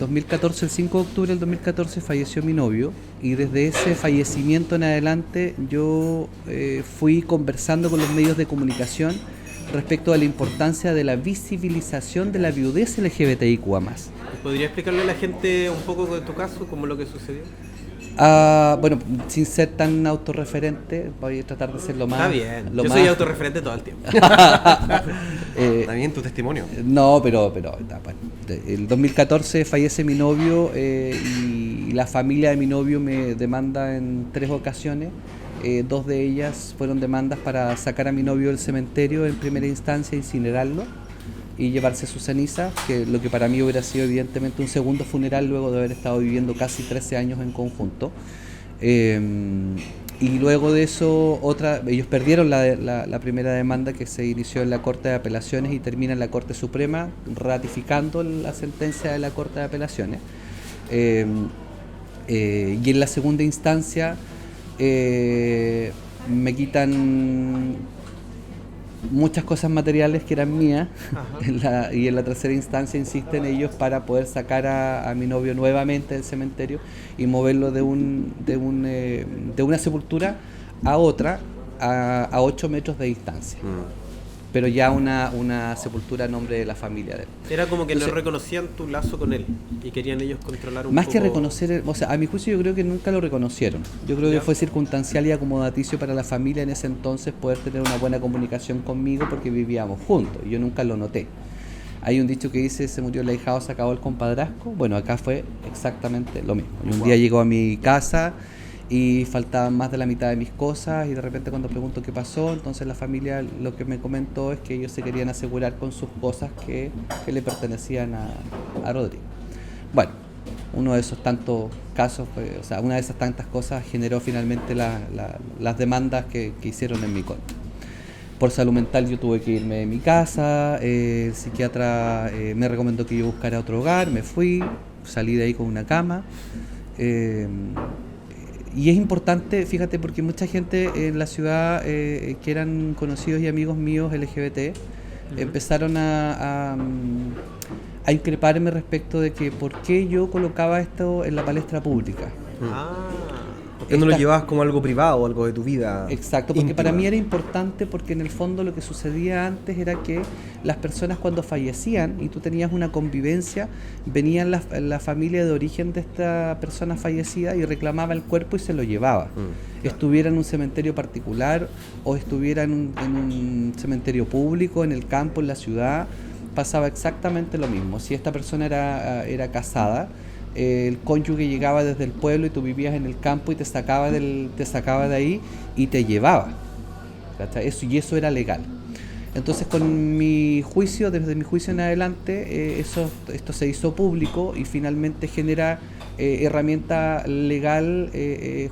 2014, el 5 de octubre del 2014 falleció mi novio, y desde ese fallecimiento en adelante yo fui conversando con los medios de comunicación respecto a la importancia de la visibilización de la viudez LGBTIQA+. ¿Podría explicarle a la gente un poco de tu caso, cómo lo que sucedió? Bueno, sin ser tan autorreferente, voy a tratar de ser lo más... Está bien, yo soy autorreferente todo el tiempo. Está bien tu testimonio. No, pero bueno, el 2014 fallece mi novio, y la familia de mi novio me demanda en 3 ocasiones. 2 de ellas fueron demandas para sacar a mi novio del cementerio en primera instancia, incinerarlo y llevarse sus cenizas, que lo que para mí hubiera sido evidentemente un segundo funeral luego de haber estado viviendo casi 13 años en conjunto. Y luego de eso, ellos perdieron la primera demanda, que se inició en la Corte de Apelaciones y termina en la Corte Suprema, ratificando la sentencia de la Corte de Apelaciones. Y en la segunda instancia me quitan muchas cosas materiales que eran mías, y en la tercera instancia insisten ellos para poder sacar a mi novio nuevamente del cementerio y moverlo de una sepultura a otra a 8 metros de distancia. Pero ya una sepultura a nombre de la familia de él. Era como que Entonces, no reconocían tu lazo con él y querían ellos controlar un más poco. que reconocer, o sea, a mi juicio yo creo que nunca lo reconocieron. Yo creo que fue circunstancial y acomodaticio para la familia en ese entonces poder tener una buena comunicación conmigo, porque vivíamos juntos y yo nunca lo noté. Hay un dicho que dice: se murió el ahijado, se acabó el compadrazgo. Bueno, acá fue exactamente lo mismo. Y un día llegó a mi casa y faltaban más de la mitad de mis cosas, y de repente cuando pregunto qué pasó, entonces la familia lo que me comentó es que ellos se querían asegurar con sus cosas que le pertenecían a Rodrigo. Bueno, uno de esos tantos casos, una de esas tantas cosas generó finalmente las demandas que hicieron en mi contra. Por salud mental yo tuve que irme de mi casa, el psiquiatra me recomendó que yo buscara otro hogar, me fui, salí de ahí con una cama. Y es importante, fíjate, porque mucha gente en la ciudad que eran conocidos y amigos míos LGBT empezaron a increparme respecto de que por qué yo colocaba esto en la palestra pública. ¿Por qué no lo llevabas como algo privado, algo de tu vida? Exacto, porque íntima? para mí era importante, porque en el fondo lo que sucedía antes era que las personas cuando fallecían y tú tenías una convivencia, venían la familia de origen de esta persona fallecida y reclamaba el cuerpo y se lo llevaba. Estuviera en un cementerio particular o estuviera en un cementerio público, en el campo, en la ciudad, pasaba exactamente lo mismo. Si esta persona era casada, el cónyuge llegaba desde el pueblo y tú vivías en el campo y te sacaba de ahí y te llevaba. Eso era legal. Entonces, con mi juicio, desde mi juicio en adelante, esto se hizo público y finalmente genera herramienta legal,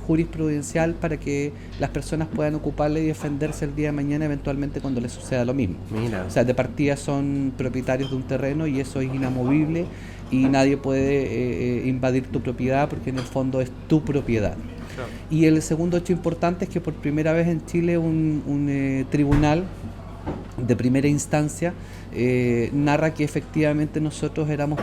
jurisprudencial, para que las personas puedan ocuparla y defenderse el día de mañana eventualmente cuando les suceda lo mismo. Mira. O sea, de partida son propietarios de un terreno y eso es inamovible y nadie puede invadir tu propiedad, porque en el fondo es tu propiedad. Claro. Y el segundo hecho importante es que por primera vez en Chile un tribunal de primera instancia narra que efectivamente nosotros éramos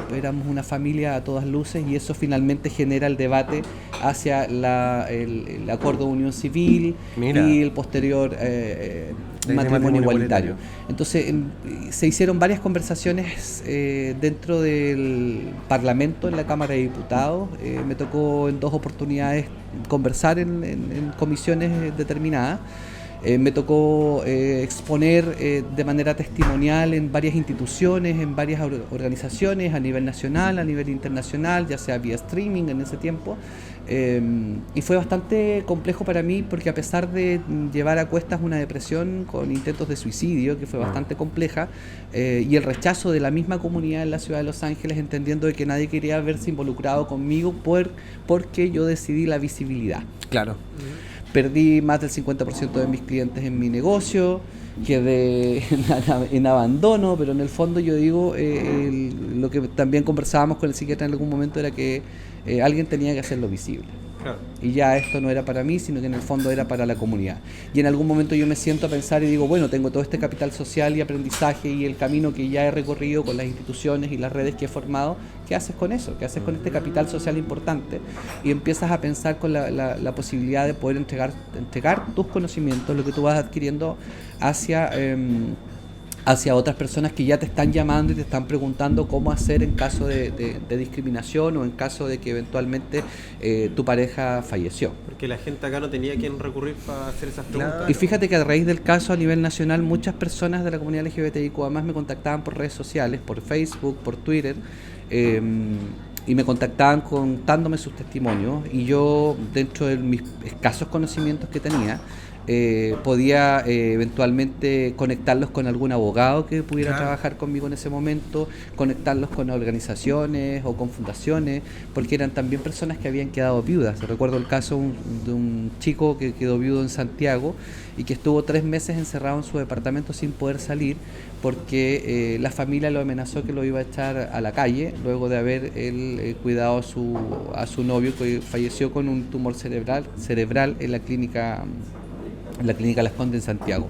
una familia a todas luces, y eso finalmente genera el debate hacia el acuerdo de unión civil. Mira. Y el posterior matrimonio igualitario. Entonces se hicieron varias conversaciones dentro del Parlamento, en la Cámara de Diputados. Me tocó en 2 oportunidades conversar en comisiones determinadas. Me tocó exponer de manera testimonial en varias instituciones, en varias organizaciones a nivel nacional, a nivel internacional, ya sea vía streaming en ese tiempo. Y fue bastante complejo para mí, porque a pesar de llevar a cuestas una depresión con intentos de suicidio, que fue bastante compleja, y el rechazo de la misma comunidad en la ciudad de Los Ángeles, entendiendo de que nadie quería verse involucrado conmigo porque yo decidí la visibilidad. Claro. Perdí más del 50% de mis clientes en mi negocio, quedé en abandono, pero en el fondo yo digo, lo que también conversábamos con el psiquiatra en algún momento era que alguien tenía que hacerlo visible. Claro. Y ya esto no era para mí, sino que en el fondo era para la comunidad. Y en algún momento yo me siento a pensar y digo, bueno, tengo todo este capital social y aprendizaje y el camino que ya he recorrido con las instituciones y las redes que he formado, ¿qué haces con eso? ¿Qué haces con este capital social importante? Y empiezas a pensar con la posibilidad de poder entregar tus conocimientos, lo que tú vas adquiriendo hacia otras personas que ya te están llamando y te están preguntando cómo hacer en caso de discriminación o en caso de que eventualmente tu pareja falleció. Porque la gente acá no tenía quien recurrir para hacer esas preguntas. Y fíjate que a raíz del caso a nivel nacional, muchas personas de la comunidad LGBTIQ además me contactaban por redes sociales, por Facebook, por Twitter, y me contactaban contándome sus testimonios, y yo, dentro de mis escasos conocimientos que tenía, podía eventualmente conectarlos con algún abogado que pudiera trabajar conmigo en ese momento, conectarlos con organizaciones o con fundaciones, porque eran también personas que habían quedado viudas. Recuerdo el caso de un chico que quedó viudo en Santiago y que estuvo 3 meses encerrado en su departamento sin poder salir porque la familia lo amenazó que lo iba a echar a la calle luego de haber él cuidado a su novio, que falleció con un tumor cerebral en la clínica Las Condes en Santiago.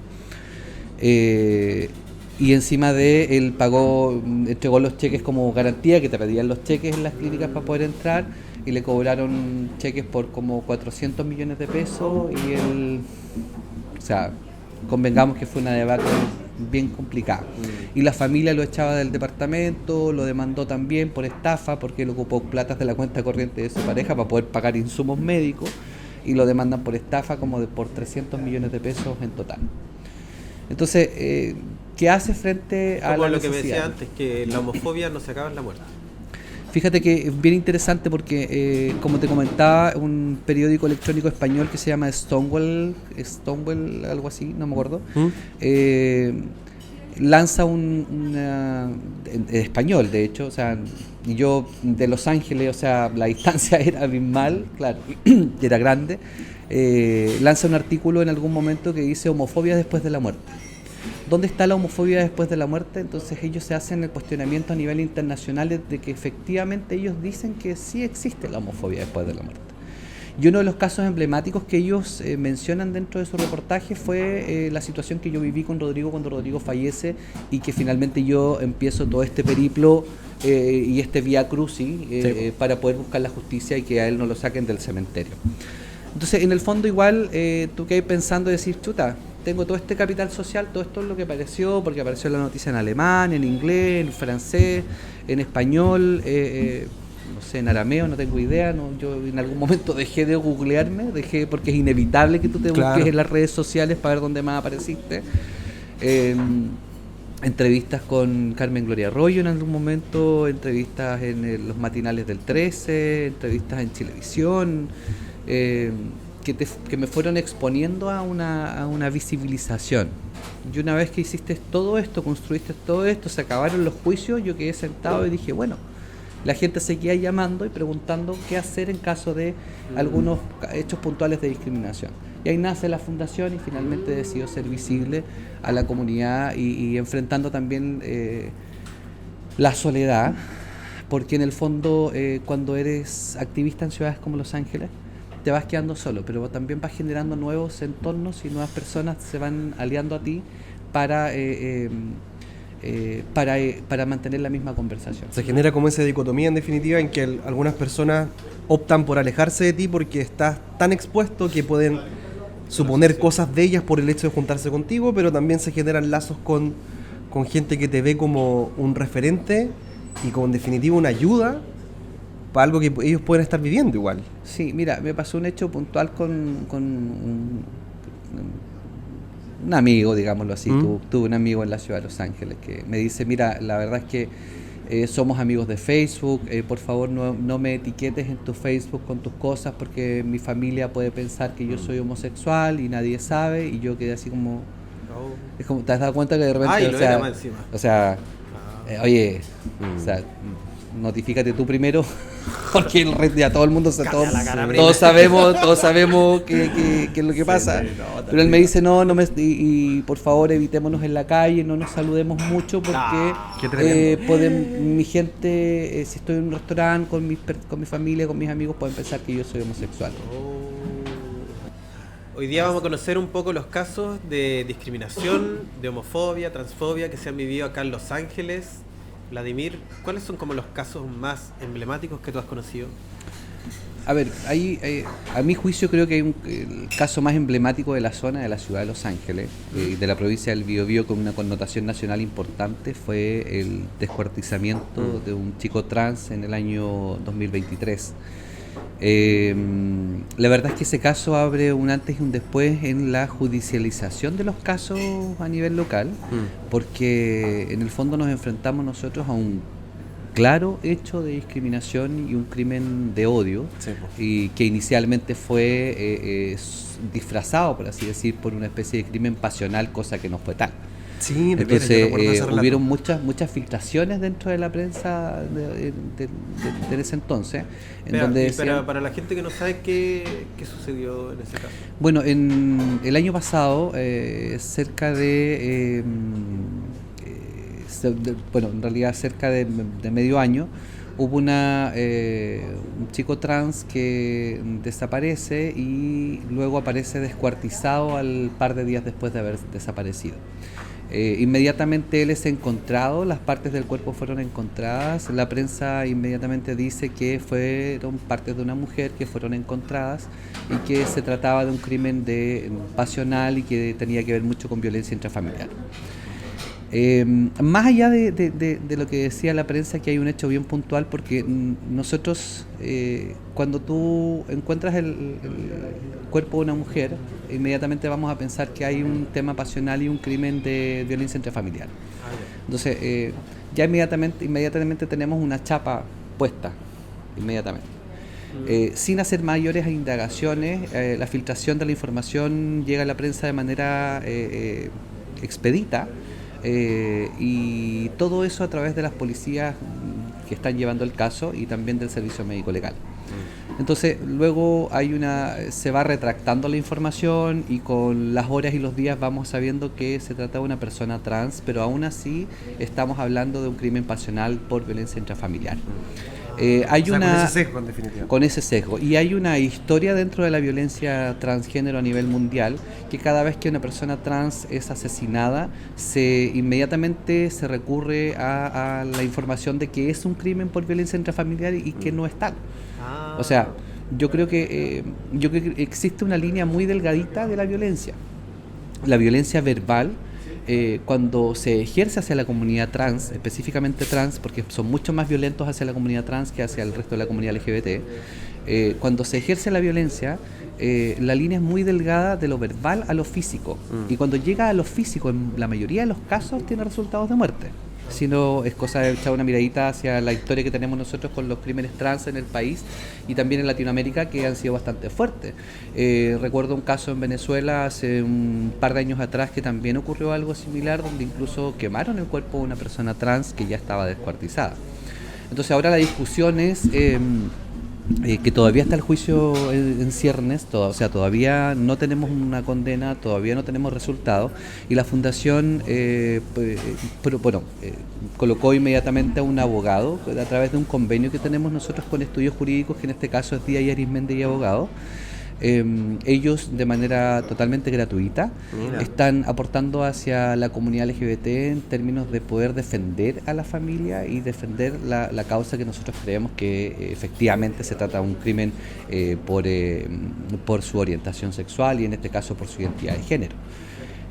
Y encima de él entregó los cheques como garantía, que te pedían los cheques en las clínicas para poder entrar, y le cobraron cheques por como 400 millones de pesos, y él, o sea, convengamos que fue una debacle bien complicada. Y la familia lo echaba del departamento, lo demandó también por estafa, porque él ocupó platas de la cuenta corriente de su pareja para poder pagar insumos médicos, y lo demandan por estafa por 300 millones de pesos en total. Entonces, ¿qué hace frente a la lo que me necesidad? decía antes, que la homofobia no se acaba en la muerte. Fíjate que es bien interesante porque, como te comentaba, un periódico electrónico español que se llama Stonewall, algo así, no me acuerdo, lanza en español, de hecho, o sea, y yo de Los Ángeles, o sea, la distancia era abismal, claro, era grande, lanza un artículo en algún momento que dice homofobia después de la muerte. ¿Dónde está la homofobia después de la muerte? Entonces ellos se hacen el cuestionamiento a nivel internacional de que efectivamente ellos dicen que sí existe la homofobia después de la muerte. Y uno de los casos emblemáticos que ellos mencionan dentro de su reportaje fue la situación que yo viví con Rodrigo cuando Rodrigo fallece, y que finalmente yo empiezo todo este periplo y este vía crucis para poder buscar la justicia y que a él no lo saquen del cementerio. Entonces, en el fondo igual tú quedas pensando y decir, chuta, tengo todo este capital social, todo esto es lo que apareció, porque apareció la noticia en alemán, en inglés, en francés, en español, no sé, en arameo, no tengo idea, yo en algún momento dejé de googlearme, porque es inevitable que tú te busques en las redes sociales para ver dónde más apareciste. Entrevistas con Carmen Gloria Arroyo en algún momento, entrevistas en los matinales del 13, entrevistas en Chilevisión, que me fueron exponiendo a una visibilización. Y una vez que hiciste todo esto, construiste todo esto, se acabaron los juicios, yo quedé sentado y dije, bueno, la gente seguía llamando y preguntando qué hacer en caso de algunos hechos puntuales de discriminación. Y ahí nace la fundación y finalmente decidió ser visible a la comunidad y enfrentando también la soledad, porque en el fondo cuando eres activista en ciudades como Los Ángeles, te vas quedando solo, pero también vas generando nuevos entornos y nuevas personas se van aliando a ti para mantener la misma conversación. Se genera como esa dicotomía en definitiva en que algunas personas optan por alejarse de ti porque estás tan expuesto que pueden suponer cosas de ellas por el hecho de juntarse contigo, pero también se generan lazos con gente que te ve como un referente y como en definitiva una ayuda para algo que ellos pueden estar viviendo igual. Sí, mira, me pasó un hecho puntual con un amigo, digámoslo así. Tuve un amigo en la ciudad de Los Ángeles que me dice, mira, la verdad es que somos amigos de Facebook, por favor no me etiquetes en tu Facebook con tus cosas porque mi familia puede pensar que yo soy homosexual y nadie sabe. Y yo quedé así como... Es como, ¿te has dado cuenta que de repente... Ay, oye, o sea, notifícate tú primero, porque el resto ya todo el mundo, Cambia la cara todos sabemos qué es lo que pasa. Pero él me dice, y por favor evitémonos en la calle, no nos saludemos mucho porque mi gente, si estoy en un restaurante con mi familia, con mis amigos, pueden pensar que yo soy homosexual. Hoy día vamos a conocer un poco los casos de discriminación, de homofobia, transfobia que se han vivido acá en Los Ángeles. Vladimir, ¿cuáles son como los casos más emblemáticos que tú has conocido? A ver, a mi juicio creo que hay el caso más emblemático de la zona, de la ciudad de Los Ángeles, de la provincia del Biobío, con una connotación nacional importante, fue el descuartizamiento de un chico trans en el año 2023. La verdad es que ese caso abre un antes y un después en la judicialización de los casos a nivel local, porque en el fondo nos enfrentamos nosotros a un claro hecho de discriminación y un crimen de odio, y que inicialmente fue disfrazado, por así decir, por una especie de crimen pasional, cosa que no fue tal. Sí, entonces hubieron muchas filtraciones dentro de la prensa de ese entonces, donde decían, para la gente que no sabe qué sucedió en ese caso. Bueno, en el año pasado, cerca de medio año, hubo un chico trans que desaparece y luego aparece descuartizado al par de días después de haber desaparecido. Inmediatamente él es encontrado, las partes del cuerpo fueron encontradas, la prensa inmediatamente dice que fueron partes de una mujer que fueron encontradas y que se trataba de un crimen pasional y que tenía que ver mucho con violencia intrafamiliar. Más allá de lo que decía la prensa, que hay un hecho bien puntual, porque nosotros, cuando tú encuentras el cuerpo de una mujer, inmediatamente vamos a pensar que hay un tema pasional y un crimen de violencia intrafamiliar. Entonces, ya inmediatamente tenemos una chapa puesta, inmediatamente. Sin hacer mayores indagaciones, la filtración de la información llega a la prensa de manera expedita. Y todo eso a través de las policías que están llevando el caso y también del servicio médico legal. Entonces luego se va retractando la información y con las horas y los días vamos sabiendo que se trata de una persona trans, pero aún así estamos hablando de un crimen pasional por violencia intrafamiliar. Con ese sesgo, en definitiva. Con ese sesgo. Y hay una historia dentro de la violencia transgénero a nivel mundial, que cada vez que una persona trans es asesinada, inmediatamente se recurre a la información de que es un crimen por violencia intrafamiliar y que no es tal. O sea, yo creo que existe una línea muy delgadita de la violencia. La violencia verbal, cuando se ejerce hacia la comunidad trans, específicamente trans, porque son mucho más violentos hacia la comunidad trans que hacia el resto de la comunidad LGBT, cuando se ejerce la violencia, la línea es muy delgada de lo verbal a lo físico, y cuando llega a lo físico, en la mayoría de los casos tiene resultados de muerte. Si no, es cosa de echar una miradita hacia la historia que tenemos nosotros con los crímenes trans en el país y también en Latinoamérica, que han sido bastante fuertes. Recuerdo un caso en Venezuela hace un par de años atrás que también ocurrió algo similar, donde incluso quemaron el cuerpo de una persona trans que ya estaba descuartizada. Entonces ahora la discusión es que todavía está el juicio en ciernes, todavía no tenemos una condena, todavía no tenemos resultados, y la Fundación colocó inmediatamente a un abogado a través de un convenio que tenemos nosotros con Estudios Jurídicos, que en este caso es Díaz y Arizmendi y Abogados. Ellos, de manera totalmente gratuita, están aportando hacia la comunidad LGBT en términos de poder defender a la familia y defender la causa que nosotros creemos que efectivamente se trata de un crimen por su orientación sexual y en este caso por su identidad de género.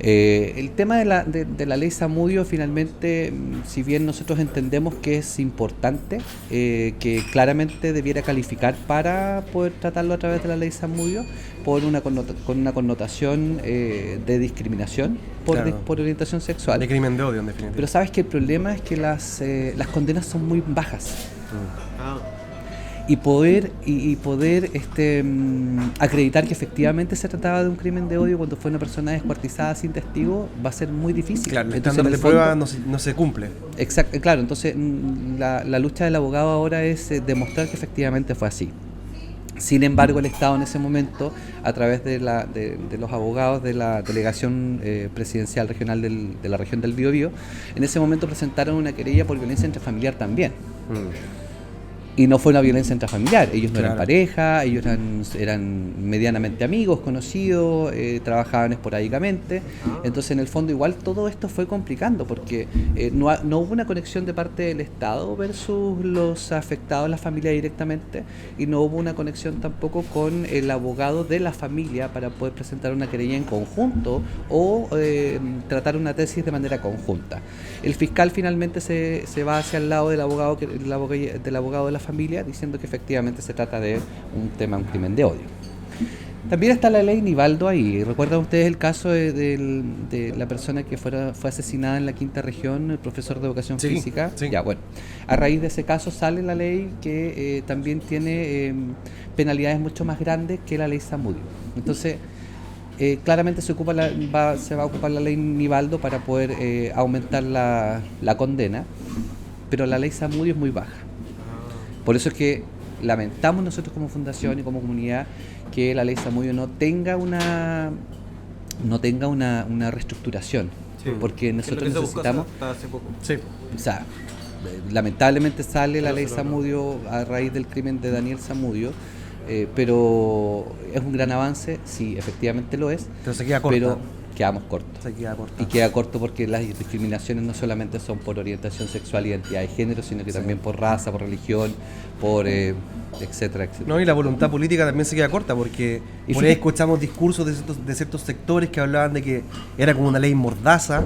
El tema de la ley Zamudio, finalmente, si bien nosotros entendemos que es importante, que claramente debiera calificar para poder tratarlo a través de la ley Zamudio, con una connotación de discriminación por orientación sexual. De crimen de odio, en definitiva. Pero sabes que el problema es que las condenas son muy bajas. y poder acreditar que efectivamente se trataba de un crimen de odio cuando fue una persona descuartizada sin testigo va a ser muy difícil. Claro, el Entonces, estándar de prueba no se cumple. Exacto, claro, entonces la lucha del abogado ahora es demostrar que efectivamente fue así. Sin embargo, el Estado en ese momento, a través de los abogados de la delegación presidencial regional de la región del Biobío, en ese momento presentaron una querella por violencia intrafamiliar también. Y no fue una violencia intrafamiliar, ellos no eran pareja, ellos eran medianamente amigos, conocidos, trabajaban esporádicamente. Entonces, en el fondo, igual todo esto fue complicando, porque no hubo una conexión de parte del Estado versus los afectados, la familia directamente, y no hubo una conexión tampoco con el abogado de la familia para poder presentar una querella en conjunto o tratar una tesis de manera conjunta. El fiscal finalmente se va hacia el lado del abogado de la familia, diciendo que efectivamente se trata de un crimen de odio. También está la ley Nivaldo ahí. ¿Recuerdan ustedes el caso de la persona que fue asesinada en la quinta región, el profesor de educación física? Sí. Ya, bueno. A raíz de ese caso sale la ley que también tiene penalidades mucho más grandes que la ley Zamudio. Entonces, claramente se va a ocupar la ley Nivaldo para poder aumentar la condena, pero la ley Zamudio es muy baja. Por eso es que lamentamos nosotros como fundación y como comunidad que la ley Zamudio no tenga una reestructuración, porque nosotros necesitamos... Hace poco. Sí. O sea, lamentablemente sale la ley Zamudio a raíz del crimen de Daniel Zamudio, pero es un gran avance, sí, efectivamente lo es, Pero se queda corta. pero quedamos cortos. Se queda corta. Y queda corto porque las discriminaciones no solamente son por orientación sexual y identidad de género, sino que también por raza, por religión, por etcétera, etcétera. No, y la voluntad política también se queda corta, porque Y por ahí fíjate- escuchamos discursos de ciertos sectores que hablaban de que era como una ley mordaza,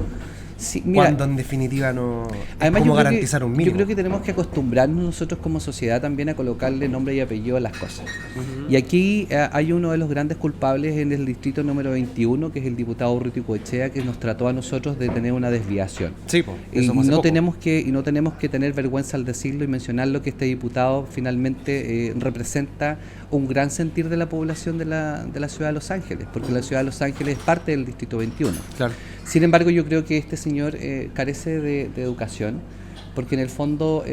Sí, mira, cuando en definitiva no además es como yo creo garantizar un mínimo. yo creo que tenemos que acostumbrarnos nosotros como sociedad también a colocarle nombre y apellido a las cosas. Y aquí hay uno de los grandes culpables en el distrito número 21, que es el diputado Urruti Coechea, que nos trató a nosotros de tener una desviación. Sí, po, Y eso fue hace no poco. tenemos que tener vergüenza al decirlo y mencionarlo, que este diputado finalmente representa un gran sentir de la población de la ciudad de Los Ángeles, porque la ciudad de Los Ángeles es parte del distrito 21. Claro. Sin embargo, yo creo que este señor carece de educación, porque en el fondo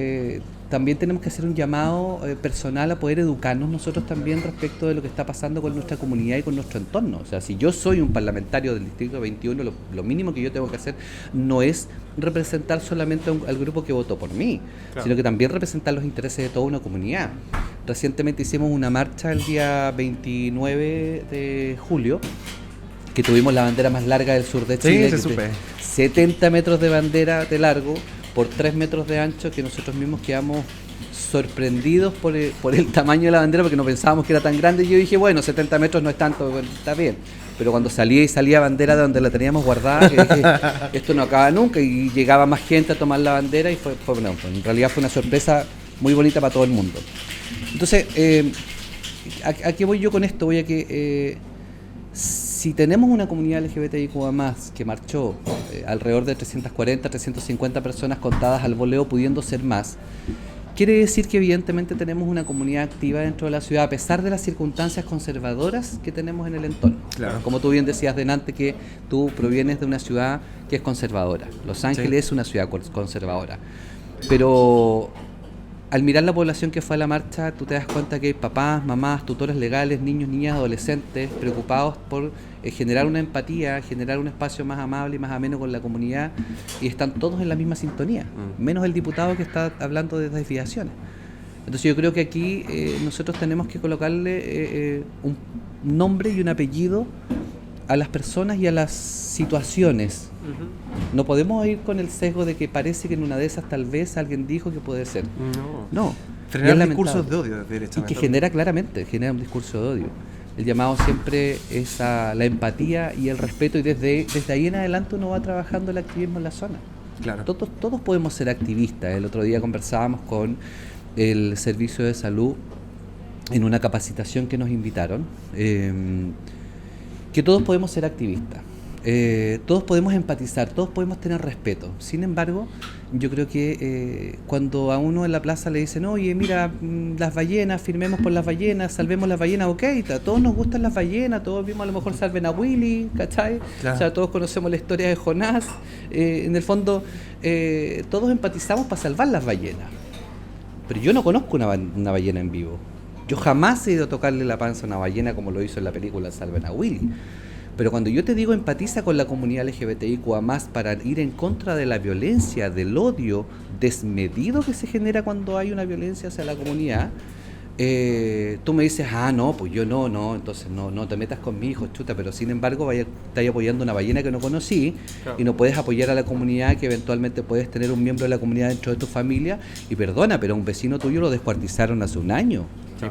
también tenemos que hacer un llamado personal a poder educarnos nosotros también respecto de lo que está pasando con nuestra comunidad y con nuestro entorno. O sea, si yo soy un parlamentario del Distrito 21, lo mínimo que yo tengo que hacer no es representar solamente al grupo que votó por mí, sino que también representar los intereses de toda una comunidad. Recientemente hicimos una marcha el día 29 de julio, que tuvimos la bandera más larga del sur de Chile, se que supe. 70 metros de bandera de largo por 3 metros de ancho, que nosotros mismos quedamos sorprendidos por el tamaño de la bandera, porque no pensábamos que era tan grande. Y yo dije, bueno, 70 metros no es tanto, bueno, está bien. Pero cuando salía bandera de donde la teníamos guardada, que dije, esto no acaba nunca, y llegaba más gente a tomar la bandera, y bueno, en realidad fue una sorpresa muy bonita para todo el mundo. Entonces, ¿a qué voy yo con esto? Voy a que si tenemos una comunidad LGBTIQ+ que marchó alrededor de 340, 350 personas contadas al voleo, pudiendo ser más, quiere decir que evidentemente tenemos una comunidad activa dentro de la ciudad, a pesar de las circunstancias conservadoras que tenemos en el entorno. Claro. Como tú bien decías delante, que tú provienes de una ciudad que es conservadora. Los Ángeles es una ciudad conservadora. Pero al mirar la población que fue a la marcha, tú te das cuenta que hay papás, mamás, tutores legales, niños, niñas, adolescentes preocupados por generar una empatía, generar un espacio más amable y más ameno con la comunidad, y están todos en la misma sintonía, menos el diputado que está hablando de desviaciones. Entonces yo creo que aquí nosotros tenemos que colocarle un nombre y un apellido a las personas y a las situaciones. No podemos ir con el sesgo de que parece que en una de esas tal vez alguien dijo que puede ser. No. Frenar Y es discursos de lamentable. odio, Y derechamente. que genera un discurso de odio. El llamado siempre es a la empatía y el respeto, y desde ahí en adelante uno va trabajando el activismo en la zona. Claro. Todos podemos ser activistas. El otro día conversábamos con el Servicio de Salud en una capacitación que nos invitaron, que todos podemos ser activistas. Todos podemos empatizar, todos podemos tener respeto. Sin embargo, yo creo que cuando a uno en la plaza le dicen, oye, mira, las ballenas, firmemos por las ballenas, salvemos las ballenas, ok, a todos nos gustan las ballenas, todos vimos a lo mejor Salven a Willy, ¿cachai? Claro. O sea, todos conocemos la historia de Jonás. En el fondo, todos empatizamos para salvar las ballenas. Pero yo no conozco una ballena en vivo. Yo jamás he ido a tocarle la panza a una ballena como lo hizo en la película Salven a Willy. Pero cuando yo te digo empatiza con la comunidad LGBTIQA+, para ir en contra de la violencia, del odio desmedido que se genera cuando hay una violencia hacia la comunidad, tú me dices, no, pues yo no, entonces no te metas con mi hijo, chuta, pero sin embargo estás apoyando una ballena que no conocí, claro, y no puedes apoyar a la comunidad, que eventualmente puedes tener un miembro de la comunidad dentro de tu familia, y perdona, pero a un vecino tuyo lo descuartizaron hace un año. Sí,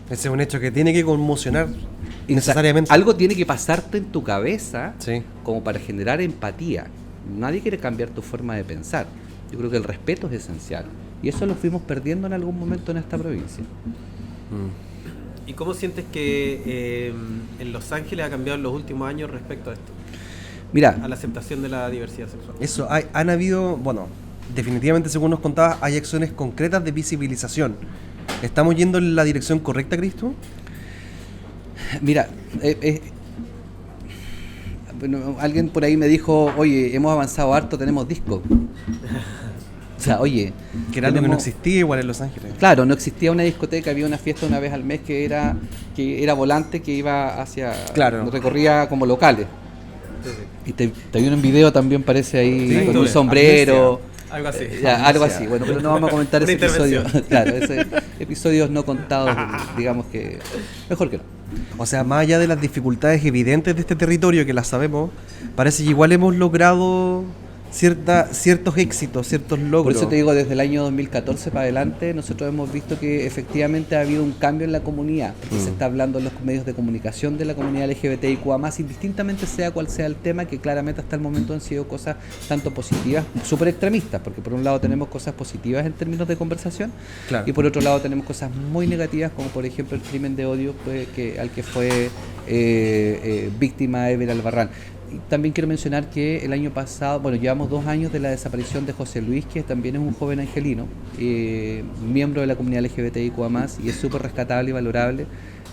ese es un hecho que tiene que conmocionar necesariamente. O sea, algo tiene que pasarte en tu cabeza, sí, como para generar empatía. Nadie quiere cambiar tu forma de pensar. Yo creo que el respeto es esencial. Y eso lo fuimos perdiendo en algún momento en esta provincia. ¿Y cómo sientes que en Los Ángeles ha cambiado en los últimos años respecto a esto? Mira, a la aceptación de la diversidad sexual. Eso, han habido, bueno, definitivamente según nos contabas, hay acciones concretas de visibilización. ¿Estamos yendo en la dirección correcta, Cristo? Mira, bueno, alguien por ahí me dijo, oye, hemos avanzado harto, tenemos disco. O sea, oye... Que era algo que no existía igual en Los Ángeles. Claro, no existía una discoteca, había una fiesta una vez al mes que era volante, que iba hacia... Claro. Recorría como locales. Sí. Y te vi un video también, parece ahí, sí, con un sombrero... Algo así. Algo así, bueno, pero no vamos a comentar ese episodio. Intervención. Claro, episodios no contados, digamos que mejor que no. O sea, más allá de las dificultades evidentes de este territorio, que las sabemos, parece que igual hemos logrado ciertos éxitos, ciertos logros. Por eso te digo, desde el año 2014 para adelante, nosotros hemos visto que efectivamente ha habido un cambio en la comunidad, porque se está hablando en los medios de comunicación de la comunidad LGBTIQA+, indistintamente sea cual sea el tema, que claramente hasta el momento han sido cosas tanto positivas, súper extremistas, porque por un lado tenemos cosas positivas en términos de conversación, claro, y por otro lado tenemos cosas muy negativas, como por ejemplo el crimen de odio al que fue víctima Ever Albarrán. Y también quiero mencionar que el año pasado, bueno, llevamos 2 años de la desaparición de José Luis, que también es un joven angelino, miembro de la comunidad LGBTIQA+, y es súper rescatable y valorable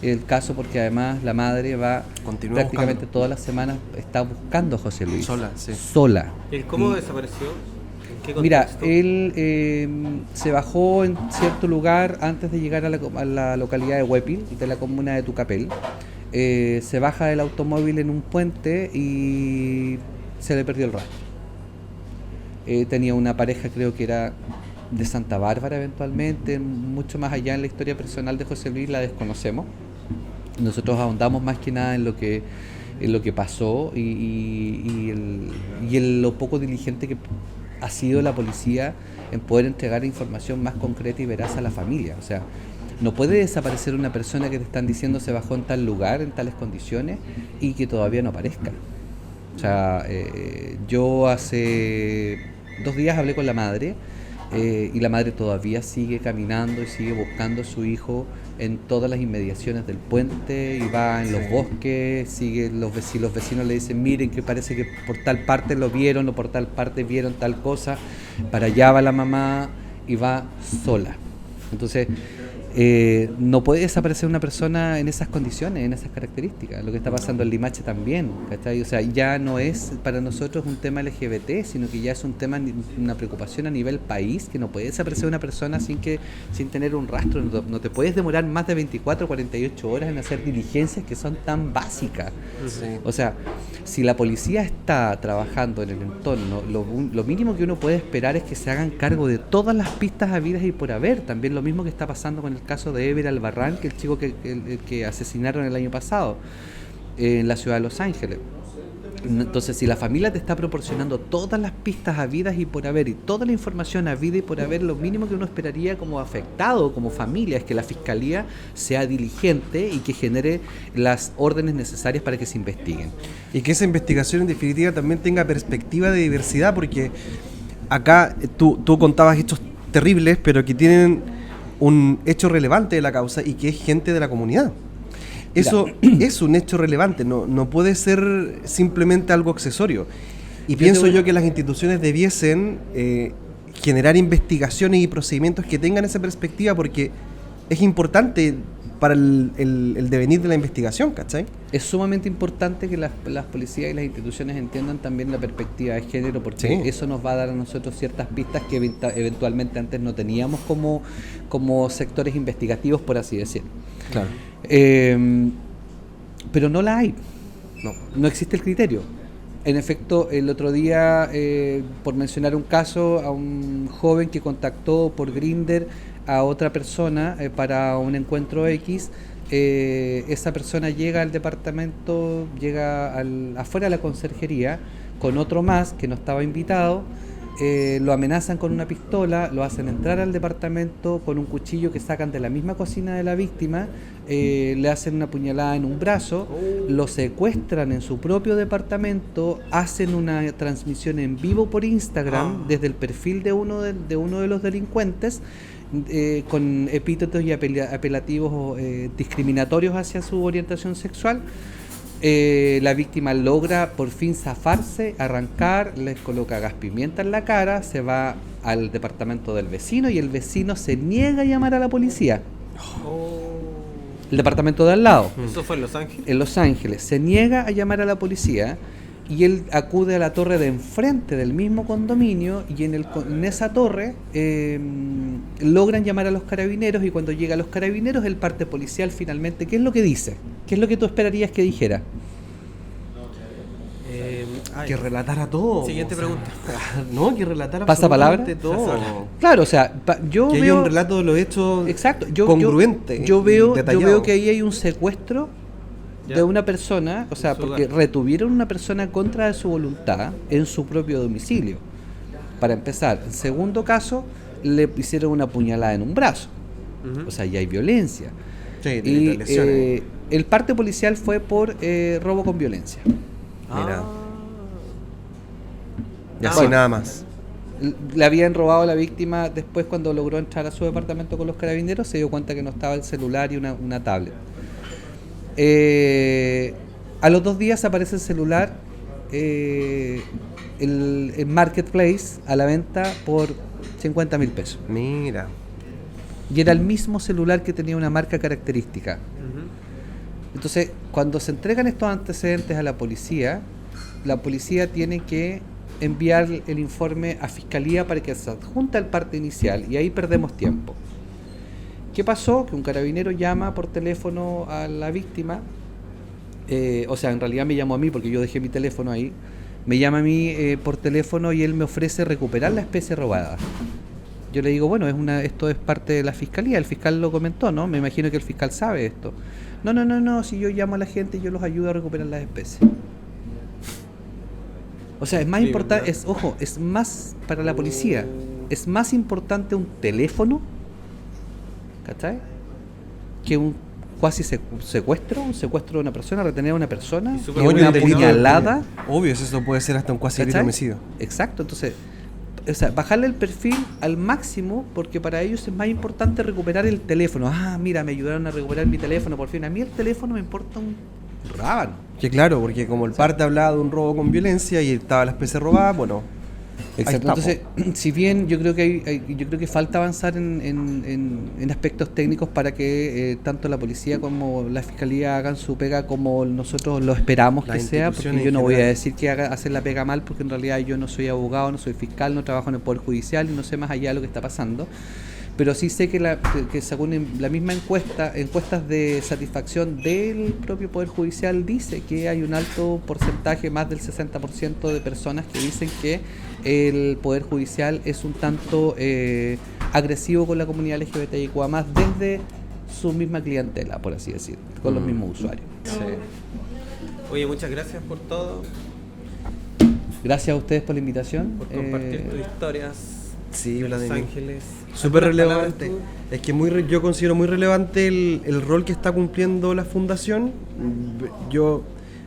el caso, porque además la madre continúa prácticamente buscando. Todas las semanas está buscando a José Luis. Sola, sí. Sola. ¿El cómo desapareció? ¿En qué contexto? Mira, él se bajó en cierto lugar antes de llegar a la localidad de Huepil, de la comuna de Tucapel. Se baja del automóvil en un puente y se le perdió el rastro. Tenía una pareja, creo que era de Santa Bárbara eventualmente, mucho más allá en la historia personal de José Luis la desconocemos. Nosotros ahondamos más que nada en lo que pasó y en lo poco diligente que ha sido la policía en poder entregar información más concreta y veraz a la familia. O sea, no puede desaparecer una persona que te están diciendo se bajó en tal lugar, en tales condiciones, y que todavía no aparezca. O sea, yo hace 2 días hablé con la madre, y la madre todavía sigue caminando y sigue buscando a su hijo en todas las inmediaciones del puente, y va en los bosques, sigue los vecinos le dicen, miren que parece que por tal parte lo vieron o por tal parte vieron tal cosa, para allá va la mamá y va sola. Entonces, no puede desaparecer una persona en esas condiciones, en esas características. Lo que está pasando en Limache también, ¿cachai? O sea, ya no es para nosotros un tema LGBT, sino que ya es un tema, una preocupación a nivel país, que no puede desaparecer una persona sin tener un rastro. No te puedes demorar más de 24 o 48 horas en hacer diligencias que son tan básicas. Sí. O sea, si la policía está trabajando en el entorno, lo mínimo que uno puede esperar es que se hagan cargo de todas las pistas habidas y por haber. También lo mismo que está pasando con el caso de Ever Albarrán, que el chico que asesinaron el año pasado en la ciudad de Los Ángeles. Entonces, si la familia te está proporcionando todas las pistas habidas y por haber y toda la información habida y por haber, lo mínimo que uno esperaría como afectado, como familia, es que la fiscalía sea diligente y que genere las órdenes necesarias para que se investiguen. Y que esa investigación en definitiva también tenga perspectiva de diversidad, porque acá tú contabas hechos terribles, pero que tienen un hecho relevante de la causa y que es gente de la comunidad. eso es un hecho relevante, no puede ser simplemente algo accesorio. Y pienso yo que las instituciones debiesen generar investigaciones y procedimientos que tengan esa perspectiva, porque es importante para el devenir de la investigación, ¿cachai? Es sumamente importante que las policías y las instituciones entiendan también la perspectiva de género, porque Sí. eso nos va a dar a nosotros ciertas pistas que eventualmente antes no teníamos como sectores investigativos, por así decirlo. Claro. Pero no la hay, No. no existe el criterio. En efecto, el otro día, por mencionar un caso, a un joven que contactó por Grindr a otra persona para un encuentro X, esa persona llega al departamento, llega afuera de la conserjería con otro más que no estaba invitado, lo amenazan con una pistola, lo hacen entrar al departamento con un cuchillo que sacan de la misma cocina de la víctima, le hacen una puñalada en un brazo, lo secuestran en su propio departamento, hacen una transmisión en vivo por Instagram desde el perfil de uno de los delincuentes, con epítetos y apelativos discriminatorios hacia su orientación sexual. La víctima logra por fin zafarse, arrancar, les coloca gas pimienta en la cara, se va al departamento del vecino y el vecino se niega a llamar a la policía. El departamento de al lado. ¿Eso fue en Los Ángeles? En Los Ángeles. Se niega a llamar a la policía y él acude a la torre de enfrente del mismo condominio y en esa torre logran llamar a los carabineros, y cuando llega a los carabineros el parte policial finalmente, ¿qué es lo que dice? ¿Qué es lo que tú esperarías que dijera? Que relatara todo. Siguiente pregunta. No, que relatara ¿Pasa palabra? absolutamente todo. Claro, o sea, yo Que haya veo un relato de los hechos exacto, congruente. yo veo detallado. que ahí hay un secuestro Ya. de una persona, o sea, En su porque hogar. retuvieron una persona contra de su voluntad en su propio domicilio. Para empezar. En segundo caso, le hicieron una puñalada en un brazo. Ujú. O sea, ya hay violencia. Sí, Y lesiones. el parte policial fue por robo con violencia. Mira. Ah. Y así bueno. nada más. Le habían robado a la víctima después, cuando logró entrar a su departamento con los carabineros, se dio cuenta que no estaba el celular y una tablet. A los 2 días aparece el celular en Marketplace a la venta por 50.000 pesos. Mira. Y era el mismo celular que tenía una marca característica. Ujú. Entonces, cuando se entregan estos antecedentes a la policía tiene que enviar el informe a fiscalía para que se adjunte al parte inicial, y ahí perdemos tiempo. ¿Qué pasó? Que un carabinero llama por teléfono a la víctima, o sea, en realidad me llamó a mí porque yo dejé mi teléfono ahí, me llama a mí por teléfono y él me ofrece recuperar la especie robada. Yo le digo, bueno, esto es parte de la fiscalía, el fiscal lo comentó, ¿no? Me imagino que el fiscal sabe esto. No, si yo llamo a la gente, yo los ayudo a recuperar las especies. O sea, es más Sí, importante, ¿verdad? es más para la policía, es más importante un teléfono, ¿cachai? Que un cuasi secuestro, un secuestro de una persona, retener a una persona, Y que súper una bueno, delito. puñalada. Obvio, eso puede ser hasta un cuasi delito ¿Cachai? de homicidio. Exacto, entonces, o sea, bajarle el perfil al máximo, porque para ellos es más importante recuperar el teléfono. Ah, mira, me ayudaron a recuperar mi teléfono, por fin. A mí el teléfono me importa un rábano. Que claro, porque como el parte hablaba de un robo con violencia y estaba la especie robada, bueno. Exacto. Ahí está, Entonces, si bien yo creo que yo creo que falta avanzar en aspectos técnicos para que tanto la policía como la fiscalía hagan su pega como nosotros lo esperamos Las que sea, porque instituciones yo en no voy a general. decir que hacen la pega mal, porque en realidad yo no soy abogado, no soy fiscal, no trabajo en el Poder Judicial y no sé más allá de lo que está pasando. Pero sí sé que según la misma encuestas de satisfacción del propio Poder Judicial, dice que hay un alto porcentaje, más del 60% de personas que dicen que el Poder Judicial es un tanto agresivo con la comunidad LGBTIQ+, desde su misma clientela, por así decir, con los mismos usuarios. Oye, muchas gracias por todo, Gracias a ustedes por la invitación. por compartir tus historias Sí, de Los Vladimir. Ángeles. Súper ¿Algunas relevante. palabras Es que yo considero muy relevante el rol que está cumpliendo la fundación. Yo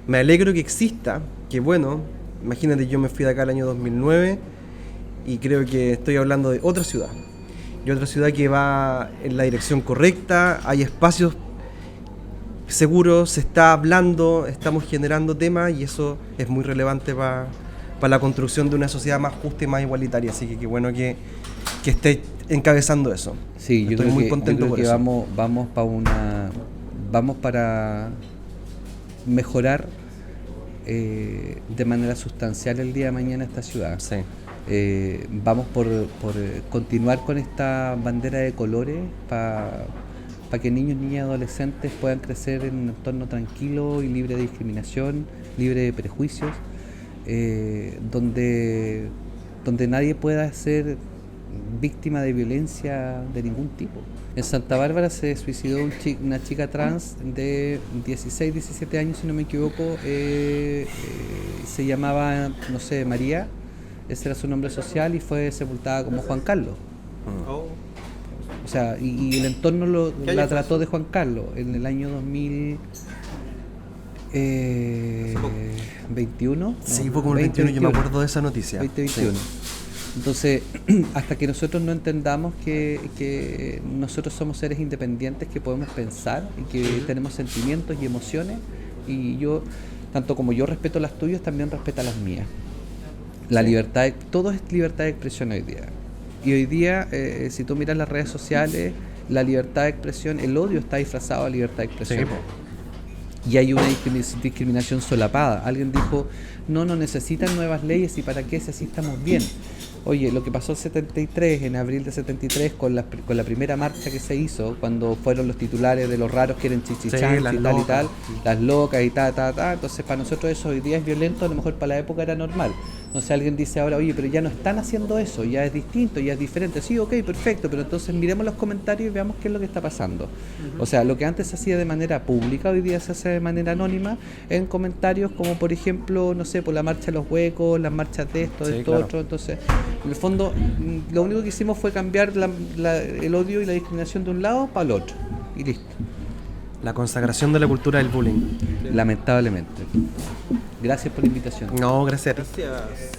me alegro que exista, que bueno, imagínate, yo me fui de acá el año 2009 y creo que estoy hablando de otra ciudad. Y otra ciudad que va en la dirección correcta, hay espacios seguro, se está hablando, estamos generando temas y eso es muy relevante para la construcción de una sociedad más justa y más igualitaria. Así que qué bueno que esté encabezando eso. Sí, yo Estoy creo muy que, contento yo creo por que eso. vamos para mejorar de manera sustancial el día de mañana esta ciudad. Sí. Vamos por continuar con esta bandera de colores para que niños, niñas y adolescentes puedan crecer en un entorno tranquilo y libre de discriminación, libre de prejuicios, donde nadie pueda ser víctima de violencia de ningún tipo. En Santa Bárbara se suicidó una chica trans de 16, 17 años, si no me equivoco, se llamaba, no sé, María, ese era su nombre social, y fue sepultada como Juan Carlos. Oh. O sea, y el entorno ¿Qué año la fue trató eso? de Juan Carlos en el año 2021. Sí, fue como el 21, yo me acuerdo de esa noticia. 2021. Sí. Entonces, hasta que nosotros no entendamos que nosotros somos seres independientes, que podemos pensar y que tenemos sentimientos y emociones, y yo, tanto como yo respeto las tuyas, también respeto las mías. La libertad, todo es libertad de expresión hoy día. Y hoy día, si tú miras las redes sociales, la libertad de expresión, el odio está disfrazado de libertad de expresión. Sí. Y hay una discriminación solapada. Alguien dijo, no necesitan nuevas leyes, y para qué si así estamos bien. Oye, lo que pasó en 73, en abril de 73, con la primera marcha que se hizo, cuando fueron los titulares de los raros que eran chichichán, las y tal y locas. tal, las locas y ta. Entonces, para nosotros eso hoy día es violento, a lo mejor para la época era normal. Entonces alguien dice ahora, oye, pero ya no están haciendo eso, ya es distinto, ya es diferente. Sí, ok, perfecto, pero entonces miremos los comentarios y veamos qué es lo que está pasando. O sea, lo que antes se hacía de manera pública, hoy día se hace de manera anónima, en comentarios como, por ejemplo, no sé, por la marcha de los huecos, las marchas de esto, Sí, de esto, claro. otro. Entonces, en el fondo, lo único que hicimos fue cambiar el odio y la discriminación de un lado para el otro. Y listo. La consagración de la cultura del bullying. Lamentablemente. Gracias por la invitación. No, gracias a ti. Gracias.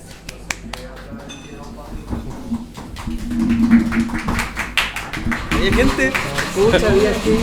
¿Hay gente? Pucha, había gente.